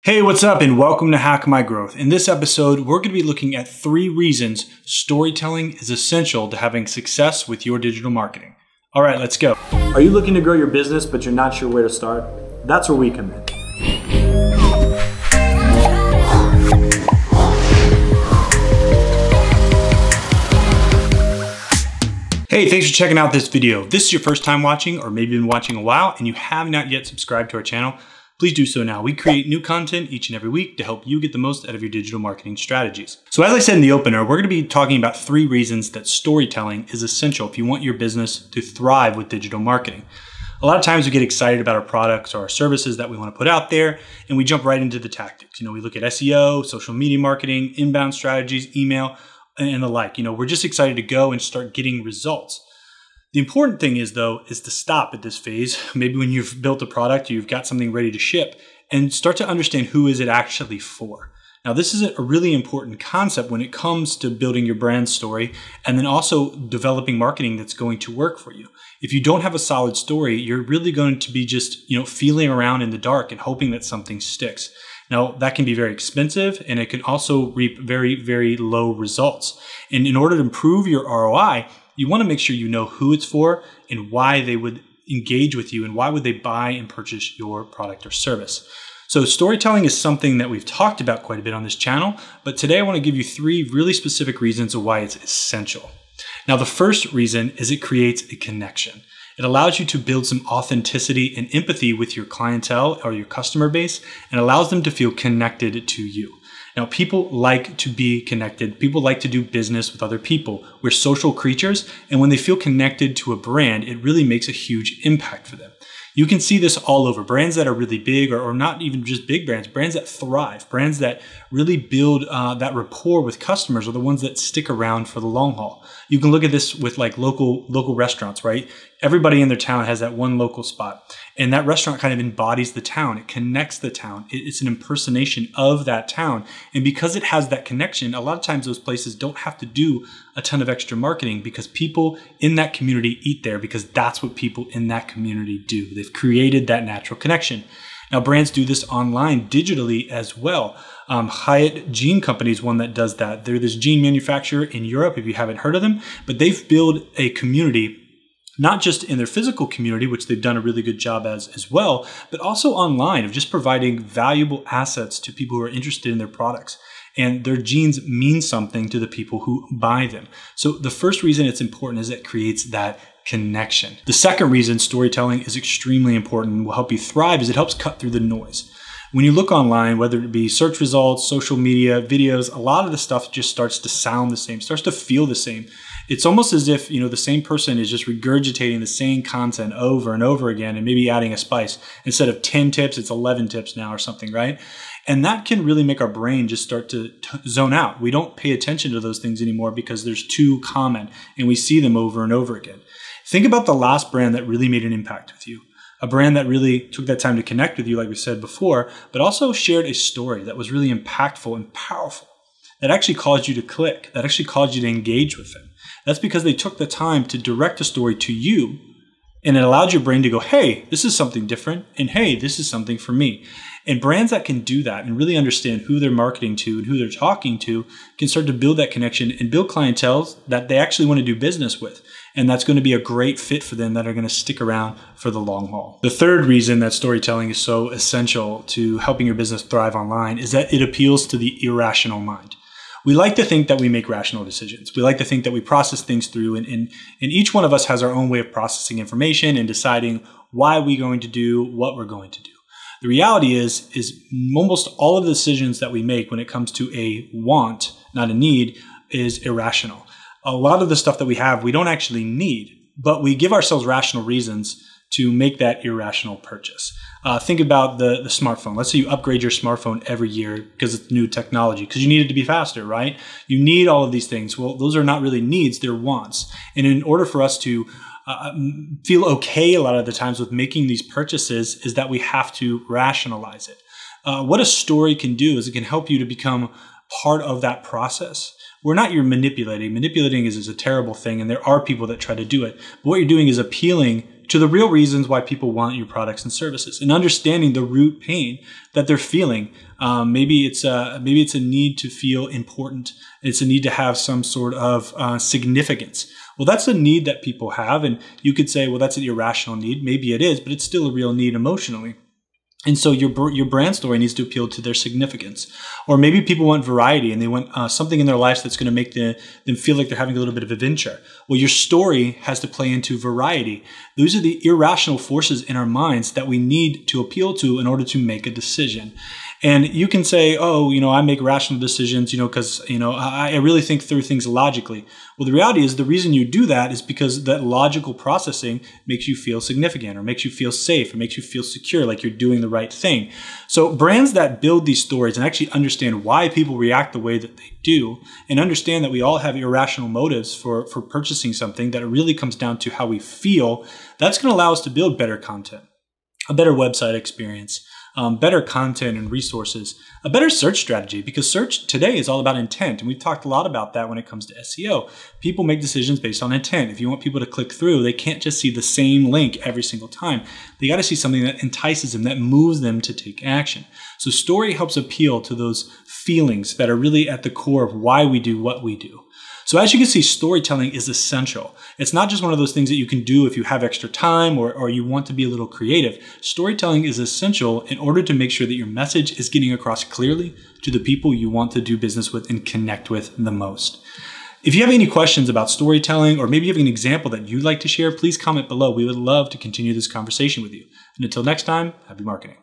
Hey, what's up and welcome to Hack My Growth. In this episode, we're going to be looking at 3 reasons storytelling is essential to having success with your digital marketing. All right, let's go. Are you looking to grow your business, but you're not sure where to start? That's where we come in. Hey, thanks for checking out this video. If this is your first time watching, or maybe you've been watching a while and you have not yet subscribed to our channel, please do so now. We create new content each and every week to help you get the most out of your digital marketing strategies. So as I said in the opener, we're gonna be talking about 3 reasons that storytelling is essential if you want your business to thrive with digital marketing. A lot of times we get excited about our products or our services that we wanna put out there, and we jump right into the tactics. We look at SEO, social media marketing, inbound strategies, email, and the like. We're just excited to go and start getting results. The important thing is to stop at this phase. Maybe when you've built a product, you've got something ready to ship, and start to understand who is it actually for. Now, this is a really important concept when it comes to building your brand story and then also developing marketing that's going to work for you. If you don't have a solid story, you're really going to be just, feeling around in the dark and hoping that something sticks. Now, that can be very expensive, and it can also reap very, very low results. And in order to improve your ROI, you want to make sure you know who it's for and why they would engage with you and why would they buy and purchase your product or service. So storytelling is something that we've talked about quite a bit on this channel, but today I want to give you 3 really specific reasons of why it's essential. Now, the first reason is it creates a connection. It allows you to build some authenticity and empathy with your clientele or your customer base and allows them to feel connected to you. Now, people like to be connected. People like to do business with other people. We're social creatures, and when they feel connected to a brand, it really makes a huge impact for them. You can see this all over. Brands that are really big, or not even just big brands, brands that thrive, brands that really build that rapport with customers are the ones that stick around for the long haul. You can look at this with like local restaurants, right? Everybody in their town has that one local spot, and that restaurant kind of embodies the town. It connects the town. It's an impersonation of that town. And because it has that connection, a lot of times those places don't have to do a ton of extra marketing because people in that community eat there because that's what people in that community do. They've created that natural connection. Now, brands do this online digitally as well. Hyatt Jean Company is one that does that. They're this jean manufacturer in Europe, if you haven't heard of them, but they've built a community not just in their physical community, which they've done a really good job as well, but also online of just providing valuable assets to people who are interested in their products. And their jeans mean something to the people who buy them. So the first reason it's important is it creates that connection. The second reason storytelling is extremely important and will help you thrive is it helps cut through the noise. When you look online, whether it be search results, social media, videos, a lot of the stuff just starts to sound the same, starts to feel the same. It's almost as if, the same person is just regurgitating the same content over and over again and maybe adding a spice. Instead of 10 tips, it's 11 tips now or something, right? And that can really make our brain just start to zone out. We don't pay attention to those things anymore because there's too common and we see them over and over again. Think about the last brand that really made an impact with you. A brand that really took that time to connect with you, like we said before, but also shared a story that was really impactful and powerful, that actually caused you to click, that actually caused you to engage with them. That's because they took the time to direct the story to you, and it allowed your brain to go, hey, this is something different, and hey, this is something for me. And brands that can do that and really understand who they're marketing to and who they're talking to can start to build that connection and build clientele that they actually want to do business with. And that's going to be a great fit for them that are going to stick around for the long haul. The third reason that storytelling is so essential to helping your business thrive online is that it appeals to the irrational mind. We like to think that we make rational decisions. We like to think that we process things through, and each one of us has our own way of processing information and deciding why we're going to do what we're going to do. The reality is almost all of the decisions that we make when it comes to a want, not a need, is irrational. A lot of the stuff that we have, we don't actually need, but we give ourselves rational reasons to make that irrational purchase. Think about the smartphone. Let's say you upgrade your smartphone every year because it's new technology, because you need it to be faster, right? You need all of these things. Well, those are not really needs, they're wants. And in order for us to feel okay a lot of the times with making these purchases is that we have to rationalize it. What a story can do is it can help you to become part of that process. We're not you're manipulating. Manipulating is a terrible thing, and there are people that try to do it. But what you're doing is appealing to the real reasons why people want your products and services, and understanding the root pain that they're feeling. Maybe it's a need to feel important. It's a need to have some sort of significance. Well, that's a need that people have, and you could say, well, that's an irrational need. Maybe it is, but it's still a real need emotionally. And so your brand story needs to appeal to their significance. Or maybe people want variety and they want something in their lives that's going to make them feel like they're having a little bit of adventure. Well, your story has to play into variety. Those are the irrational forces in our minds that we need to appeal to in order to make a decision. And you can say, oh, I make rational decisions, because, I really think through things logically. Well, the reality is the reason you do that is because that logical processing makes you feel significant or makes you feel safe or makes you feel secure, like you're doing the right thing. So brands that build these stories and actually understand why people react the way that they do, and understand that we all have irrational motives for purchasing something, that it really comes down to how we feel, that's going to allow us to build better content, a better website experience, better content and resources, a better search strategy, because search today is all about intent. And we've talked a lot about that when it comes to SEO. People make decisions based on intent. If you want people to click through, they can't just see the same link every single time. They got to see something that entices them, that moves them to take action. So story helps appeal to those feelings that are really at the core of why we do what we do. So as you can see, storytelling is essential. It's not just one of those things that you can do if you have extra time or you want to be a little creative. Storytelling is essential in order to make sure that your message is getting across clearly to the people you want to do business with and connect with the most. If you have any questions about storytelling, or maybe you have an example that you'd like to share, please comment below. We would love to continue this conversation with you. And until next time, happy marketing.